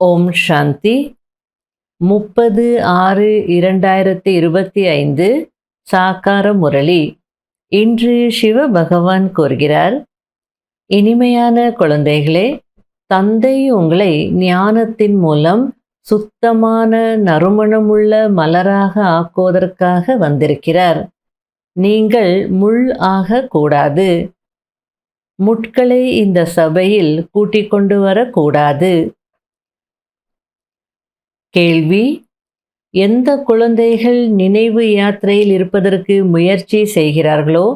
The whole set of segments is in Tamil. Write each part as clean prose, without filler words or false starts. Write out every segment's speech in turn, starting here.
ஓம் சாந்தி. 30/6/2025 சாக்கார முரளி. இன்று சிவ பகவான் கூறுகிறார், இனிமையான குழந்தைகளே, தந்தை உங்களை ஞானத்தின் மூலம் சுத்தமான நறுமணமுள்ள மலராக ஆக்குவதற்காக வந்திருக்கிறார். நீங்கள் முள் ஆகக்கூடாது. முட்களை இந்த சபையில் கூட்டிக் கொண்டு வரக்கூடாது. கேள்வி: எந்த குழந்தைகள் நினைவு யாத்திரையில் இருப்பதற்கு முயற்சி செய்கிறார்களோ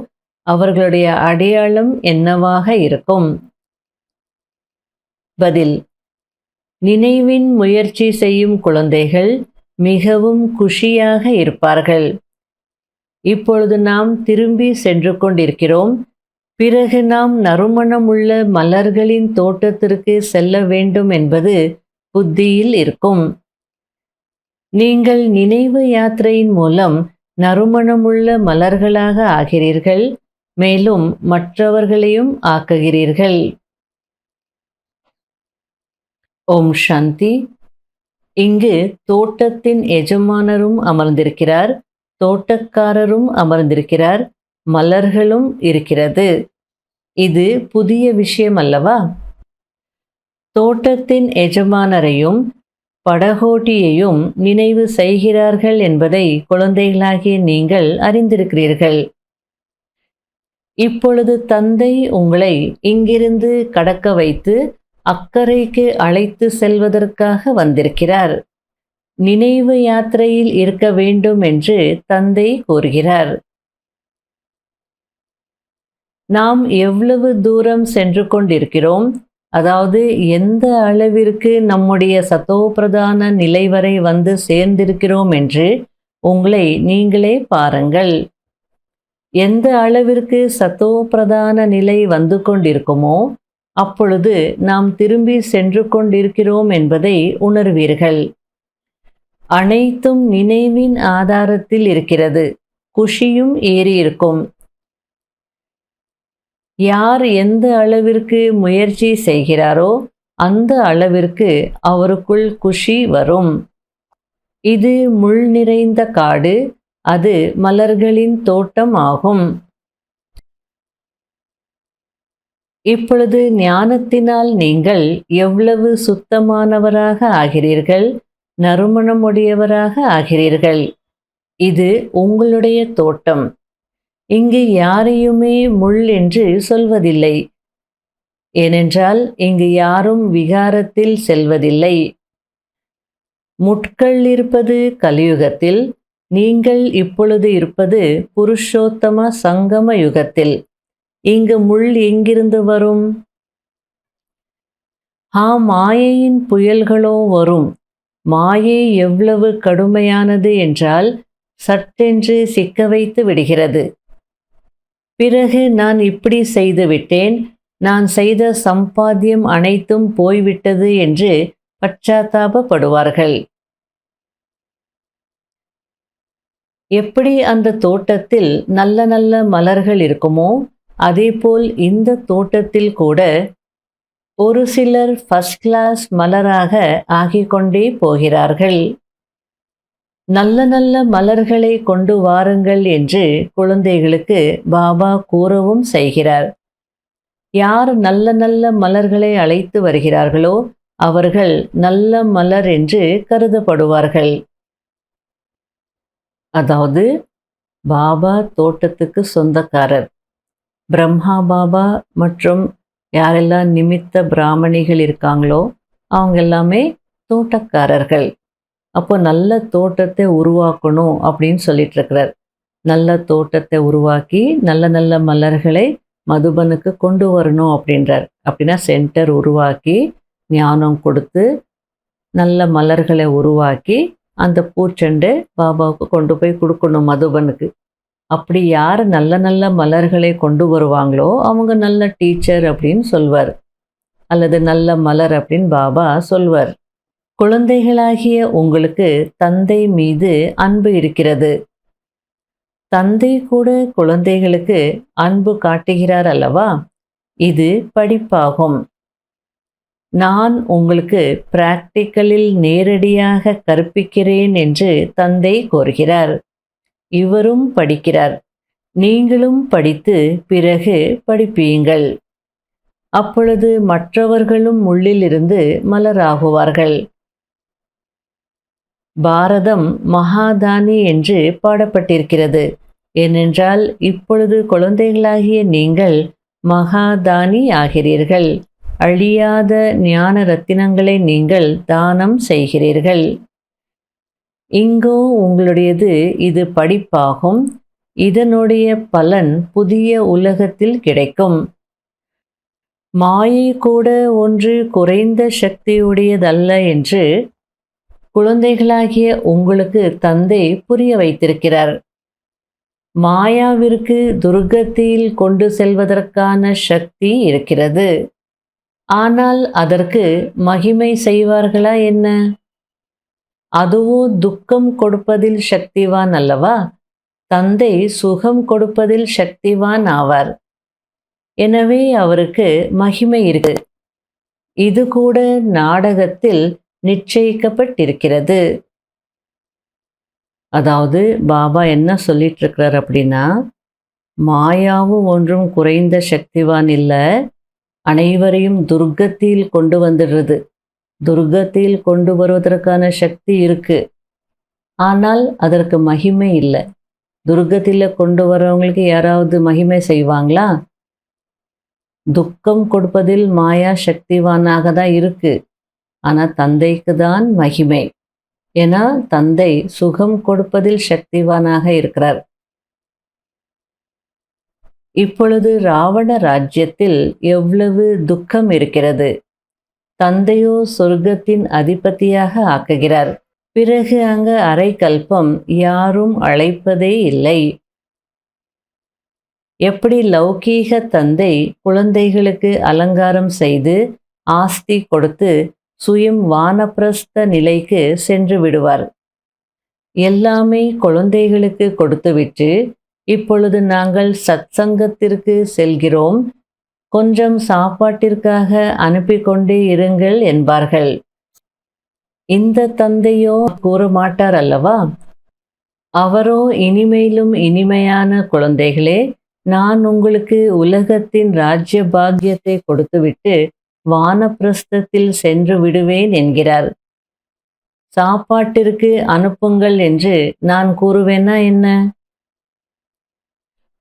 அவர்களுடைய அடையாளம் என்னவாக இருக்கும்? பதில்: நினைவின் முயற்சி செய்யும் குழந்தைகள் மிகவும் குஷியாக இருப்பார்கள். இப்பொழுது நாம் திரும்பி சென்று கொண்டிருக்கிறோம். பிறகு நாம் நறுமணமுள்ள மலர்களின் தோட்டத்திற்கு செல்ல வேண்டும் என்பது புத்தியில் இருக்கும். நீங்கள் நினைவு யாத்திரையின் மூலம் நறுமணமுள்ள மலர்களாக ஆகிறீர்கள், மேலும் மற்றவர்களையும் ஆக்குகிறீர்கள். ஓம் சாந்தி. இங்கு தோட்டத்தின் எஜமானரும் அமர்ந்திருக்கிறார், தோட்டக்காரரும் அமர்ந்திருக்கிறார், மலர்களும் இருக்கிறது. இது புதிய விஷயம் அல்லவா? தோட்டத்தின் எஜமானரையும் படகோட்டியையும் நினைவு செய்கிறார்கள் என்பதை குழந்தைகளாகிய நீங்கள் அறிந்திருக்கிறீர்கள். இப்பொழுது தந்தை உங்களை இங்கிருந்து கடக்க வைத்து அக்கறைக்கு அழைத்து செல்வதற்காக வந்திருக்கிறார். நினைவு யாத்திரையில் இருக்க வேண்டும் என்று தந்தை கூறுகிறார். நாம் எவ்வளவு தூரம் சென்று கொண்டிருக்கிறோம், அதாவது எந்த அளவிற்கு நம்முடைய சத்தோபிரதான நிலை வரை வந்து சேர்ந்திருக்கிறோம் என்று உங்களை நீங்களே பாருங்கள். எந்த அளவிற்கு சத்தோபிரதான நிலை வந்து கொண்டிருக்குமோ அப்பொழுது நாம் திரும்பி சென்று கொண்டிருக்கிறோம் என்பதை உணர்வீர்கள். அனைத்தும் நினைவின் ஆதாரத்தில் இருக்கிறது. குஷியும் ஏறியிருக்கும். யார் எந்த அளவிற்கு முயற்சி செய்கிறாரோ அந்த அளவிற்கு அவருக்குள் குஷி வரும். இது முள் நிறைந்த காடு, அது மலர்களின் தோட்டம் ஆகும். இப்பொழுது ஞானத்தினால் நீங்கள் எவ்வளவு சுத்தமானவராக ஆகிறீர்கள், நறுமணமுடையவராக ஆகிறீர்கள். இது உங்களுடைய தோட்டம். இங்கு யாரையுமே முள் என்று சொல்வதில்லை. ஏனென்றால் இங்கு யாரும் விகாரத்தில் செல்வதில்லை. முட்கள் இருப்பது கலியுகத்தில், நீங்கள் இப்பொழுது இருப்பது புருஷோத்தம சங்கம யுகத்தில். இங்கு முள் எங்கிருந்து வரும்? மாயையின் புயல்களோ வரும். மாயை எவ்வளவு கடுமையானது என்றால் சட்டென்று சிக்க வைத்து விடுகிறது. பிறகு நான் இப்படி செய்து விட்டேன், நான் செய்த சம்பாத்தியம் அனைத்தும் போய்விட்டது என்று பச்சாத்தாபப்படுவார்கள். எப்படி அந்த தோட்டத்தில் நல்ல நல்ல மலர்கள் இருக்குமோ அதேபோல் இந்த தோட்டத்தில் கூட ஒரு சிலர் ஃபர்ஸ்ட் கிளாஸ் மலராக ஆகிக்கொண்டே போகிறார்கள். நல்ல நல்ல மலர்களை கொண்டு வாருங்கள் என்று குழந்தைகளுக்கு பாபா கூறவும் செய்கிறார். யார் நல்ல நல்ல மலர்களை அழைத்து வருகிறார்களோ அவர்கள் நல்ல மலர் என்று கருதப்படுவார்கள். அதாவது பாபா தோட்டத்துக்கு சொந்தக்காரர். பிரம்மா பாபா மற்றும் யாரெல்லாம் நிமித்த பிராமணிகள் இருக்காங்களோ அவங்க எல்லாமே தோட்டக்காரர்கள். அப்போ நல்ல தோட்டத்தை உருவாக்கணும் அப்படின்னு சொல்லிட்டு இருக்கிறார். நல்ல தோட்டத்தை உருவாக்கி நல்ல நல்ல மலர்களை மதுபனுக்கு கொண்டு வரணும் அப்படின்றார். அப்படின்னா சென்டர் உருவாக்கி ஞானம் கொடுத்து நல்ல மலர்களை உருவாக்கி அந்த பூச்செண்டை பாபாவுக்கு கொண்டு போய் கொடுக்கணும் மதுபனுக்கு. அப்படி யார் நல்ல நல்ல மலர்களை கொண்டு வருவாங்களோ அவங்க நல்ல டீச்சர் அப்படின்னு சொல்வார், அல்லது நல்ல மலர் அப்படின்னு பாபா சொல்வார். குழந்தைகளாகிய உங்களுக்கு தந்தை மீது அன்பு இருக்கிறது. தந்தை கூட குழந்தைகளுக்கு அன்பு காட்டுகிறார் அல்லவா? இது படிப்பாகும். நான் உங்களுக்கு பிராக்டிக்கலில் நேரடியாக கற்பிக்கிறேன் என்று தந்தை கூறுகிறார். இவரும் படிக்கிறார். நீங்களும் படித்து பிறகு படிப்பீங்கள். அப்பொழுது மற்றவர்களும் முள்ளிலிருந்து மலராகுவார்கள். பாரதம் மகாதானி என்று பாடப்பட்டிருக்கிறது. ஏனென்றால் இப்பொழுது குழந்தைகளாகிய நீங்கள் மகாதானி ஆகிறீர்கள். அழியாத ஞான ரத்தினங்களை நீங்கள் தானம் செய்கிறீர்கள். இங்கோ உங்களுடையது இது படிப்பாகும். இதனுடைய பலன் புதிய உலகத்தில் கிடைக்கும். மாயை கூட ஒன்று குறைந்த சக்தியுடையதல்ல என்று குழந்தைகளாகிய உங்களுக்கு தந்தை புரிய வைத்திருக்கிறார். மாயாவிற்கு துர்கத்தில் கொண்டு செல்வதற்கான சக்தி இருக்கிறது. ஆனால் அதற்கு மகிமை செய்வார்களா என்ன? அதுவோ துக்கம் கொடுப்பதில் சக்திவான் அல்லவா? தந்தை சுகம் கொடுப்பதில் சக்திவான் ஆவார். எனவே அவருக்கு மகிமை இருக்கு. இது கூட நாடகத்தில் நிச்சயிக்கப்பட்டிருக்கிறது. அதாவது பாபா என்ன சொல்லிட்டு இருக்கிறார் அப்படின்னா, மாயாவும் ஒன்றும் குறைந்த சக்திவான் இல்லை, அனைவரையும் துர்க்கத்தில் கொண்டு வந்துடுறது. துர்க்கத்தில் கொண்டு வருவதற்கான சக்தி இருக்கு, ஆனால் அதற்கு மகிமை இல்லை. துர்க்கத்தில் கொண்டு வரவங்களுக்கு யாராவது மகிமை செய்வாங்களா? துக்கம் கொடுப்பதில் மாயா சக்திவானாக தான் இருக்கு, ஆனால் தந்தைக்கு தான் மகிமை. ஏன்னா தந்தை சுகம் கொடுப்பதில் சக்திவானாக இருக்கிறார். இப்பொழுது ராவண ராஜ்யத்தில் எவ்வளவு துக்கம் இருக்கிறது. தந்தையோ சொர்க்கத்தின் அதிபதியாக ஆக்குகிறார். பிறகு அங்கு அரை கல்பம் யாரும் அழைப்பதே இல்லை. எப்படி லௌகீக தந்தை குழந்தைகளுக்கு அலங்காரம் செய்து ஆஸ்தி கொடுத்து சுயம் வானப்பிரஸ்த நிலைக்கு சென்று விடுவார். எல்லாமே குழந்தைகளுக்கு கொடுத்துவிட்டு இப்பொழுது நாங்கள் சத்சங்கத்திற்கு செல்கிறோம், கொஞ்சம் சாப்பாட்டிற்காக அனுப்பி கொண்டே இருங்கள் என்பார்கள். இந்த தந்தையோ கூற மாட்டார் அல்லவா? அவரோ இனிமையிலும் இனிமையான குழந்தைகளே, நான் உங்களுக்கு உலகத்தின் ராஜ்ய பாக்கியத்தை கொடுத்துவிட்டு வானப்பிரஸ்தத்தில் சென்று விடுவேன் என்கிறார். சாப்பாட்டிற்கு அனுப்புங்கள் என்று நான் கூறுவேனா என்ன?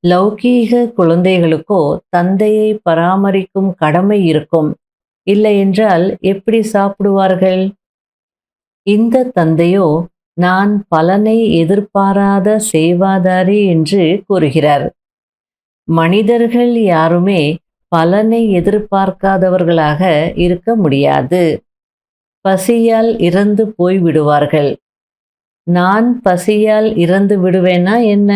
லௌகீக குழந்தைகளுக்கோ தந்தையை பராமரிக்கும் கடமை இருக்கும். இல்லை என்றால் எப்படி சாப்பிடுவார்கள்? இந்த தந்தையோ நான் பலனை எதிர்பாராத சேவாதாரி என்று கூறுகிறார். மனிதர்கள் யாருமே பலனை எதிர்பார்க்காதவர்களாக இருக்க முடியாது. பசியால் இறந்து போய்விடுவார்கள். நான் பசியால் இறந்து விடுவேனா என்ன?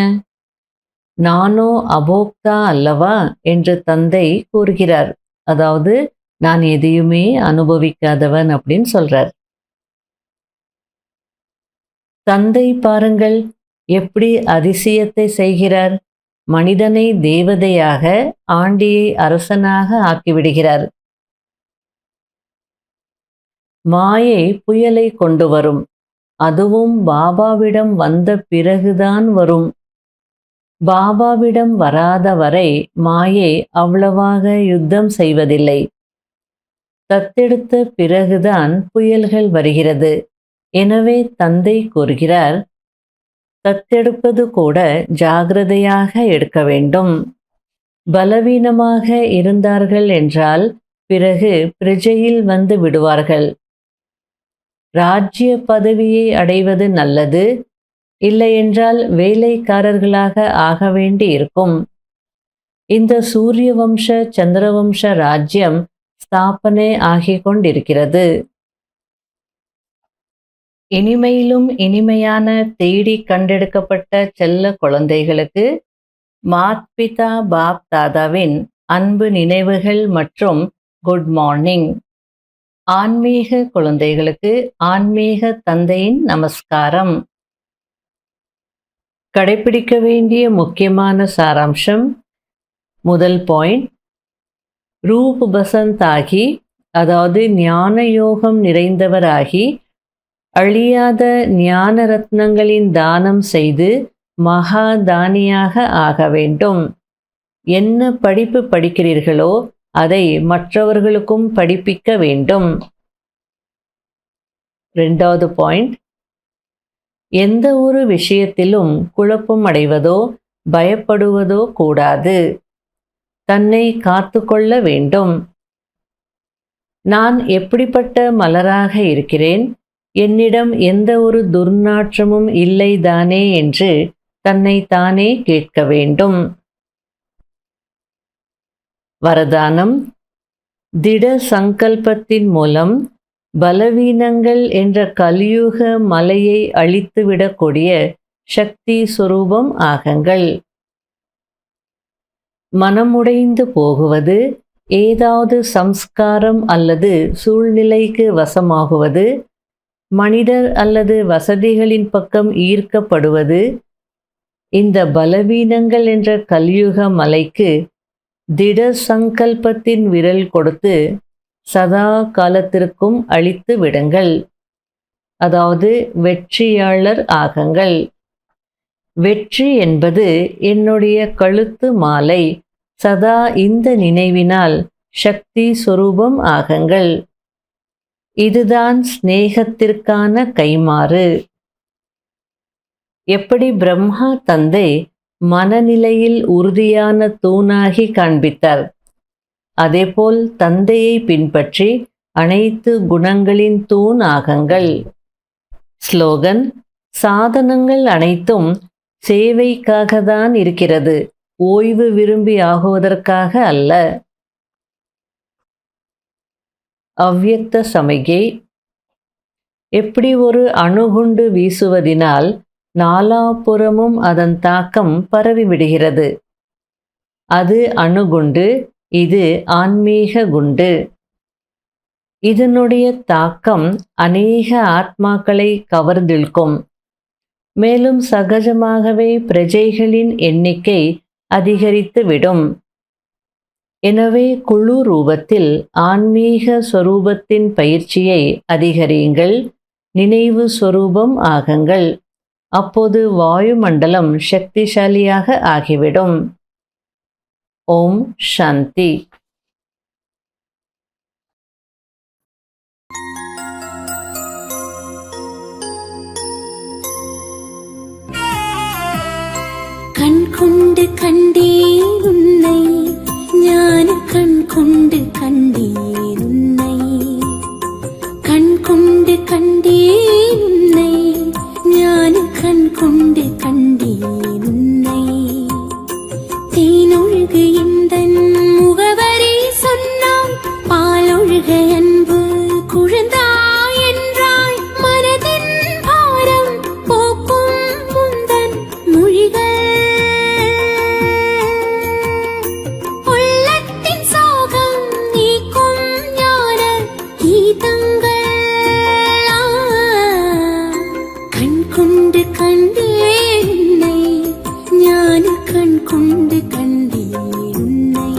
நானோ அபோக்தா அல்லவா என்று தந்தை கூறுகிறார். அதாவது நான் எதையுமே அனுபவிக்காதவன் அப்படின்னு சொல்றார். தந்தை பாருங்கள் எப்படி அதிசயத்தை செய்கிறார். மனிதனை தேவதையாக, ஆண்டியை அரசனாக ஆக்கிவிடுகிறார். மாயை புயலை கொண்டு வரும். அதுவும் பாபாவிடம் வந்த பிறகுதான் வரும். பாபாவிடம் வராத வரை மாயை அவ்வளவாக யுத்தம் செய்வதில்லை. தத்தெடுத்த பிறகுதான் புயல்கள் வருகிறது. எனவே தந்தை கூறுகிறார், தத்தெடுப்பது கூட ஜாகிரதையாக எடுக்க வேண்டும். பலவீனமாக இருந்தார்கள் என்றால் பிறகு பிரஜையில் வந்து விடுவார்கள். ராஜ்ய பதவியை அடைவது நல்லது, இல்லையென்றால் வேலைக்காரர்களாக ஆக வேண்டி இருக்கும். இந்த சூரிய வம்ச சந்திரவம்ச ராஜ்யம் ஸ்தாபனை ஆகிக் கொண்டிருக்கிறது. இனிமையிலும் இனிமையான தேடி கண்டெடுக்கப்பட்ட செல்ல குழந்தைகளுக்கு மாத்பிதா பாப் தாதாவின் அன்பு நினைவுகள் மற்றும் குட் மார்னிங். ஆன்மீக குழந்தைகளுக்கு ஆன்மீக தந்தையின் நமஸ்காரம். கடைபிடிக்க வேண்டிய முக்கியமான சாராம்சம். முதல் பாயிண்ட், ரூப் பசந்த் ஆகி அதாவது ஞான யோகம் நிறைந்தவராகி அழியாத ஞான ரத்னங்களின் தானம் செய்து மகா தானியாக ஆக வேண்டும். என்ன படிப்பு படிக்கிறீர்களோ அதை மற்றவர்களுக்கும் படிப்பிக்க வேண்டும். 2வது பாயிண்ட், எந்த ஒரு விஷயத்திலும் குழப்பம் அடைவதோ பயப்படுவதோ கூடாது. தன்னை காத்து கொள்ள வேண்டும். நான் எப்படிப்பட்ட மலராக இருக்கிறேன், என்னிடம் எந்த ஒரு துர்நாற்றமும் இல்லைதானே என்று தன்னை தானே கேட்க வேண்டும். வரதானம், திட சங்கல்பத்தின் மூலம் பலவீனங்கள் என்ற கலியுக மலையை அழித்துவிடக்கூடிய சக்தி சொரூபம் ஆகுங்கள். மனமுடைந்து போகுவது, ஏதாவது சம்ஸ்காரம் அல்லது சூழ்நிலைக்கு வசமாகுவது, மனிதர் அல்லது வசதிகளின் பக்கம் ஈர்க்கப்படுவது, இந்த பலவீனங்கள் என்ற கலியுக மலைக்கு திட சங்கல்பத்தின் விரல் கொடுத்து சதா காலத்திற்கும் அழித்து விடுங்கள். அதாவது வெற்றியாளர் ஆகுங்கள். வெற்றி என்பது என்னுடைய கழுத்து மாலை. சதா இந்த நினைவினால் சக்தி சொரூபம் ஆகுங்கள். இதுதான் ஸ்நேகத்திற்கான கைமாறு. எப்படி பிரம்மா தந்தை மனநிலையில் உறுதியான தூணாகி காண்பித்தார், அதேபோல் தந்தையை பின்பற்றி அனைத்து குணங்களின் தூண் ஆகுங்கள். ஸ்லோகன், சாதனங்கள் அனைத்தும் சேவைக்காக தான் இருக்கிறது, ஓய்வு விரும்பி ஆகுவதற்காக அல்ல. அவ்யக்த சமிகை, எப்படி ஒரு அணுகுண்டு வீசுவதினால் நாலாபுறமும் அதன் தாக்கம் பரவிவிடுகிறது. அது அணுகுண்டு, இது ஆன்மீக குண்டு. இதனுடைய தாக்கம் அநேக ஆத்மாக்களை கவர்ந்திழுக்கும். மேலும் சகஜமாகவே பிரஜைகளின் எண்ணிக்கை அதிகரித்துவிடும். எனவே குழு ரூபத்தில் ஆன்மீக சொரூபத்தின் பயிற்சியை அதிகரியுங்கள். நினைவு சொரூபம் ஆகுங்கள். அப்போது வாயுமண்டலம் சக்திசாலியாக ஆகிவிடும். ஓம் சாந்தி. கண் கொண்டு கண்டேன் உன்னை, ஞான கண் கொண்டு கண்டேன் உன்னை. கண் கொண்டு கண்டேன் உன்னை, ஞான கண் கொண்டு கண்டேன் உன்னை. தேனொழுகு எந்தன் முகவரி சொன்னாய், பாலொழுக அன்பு குழந்தாய் என்றாய். மனதின் பாரம் போக்கும் முந்தன் மொழிகள், உள்ளத்தின் சோகம் நீக்கும் ஞான கீதங்கள். கண் கொண்டு கண்டேன் உன்னை, ஞான கண் கொண்டு கண்டேன் உன்னை.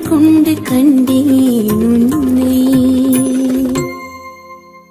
கொண்டு கண்டே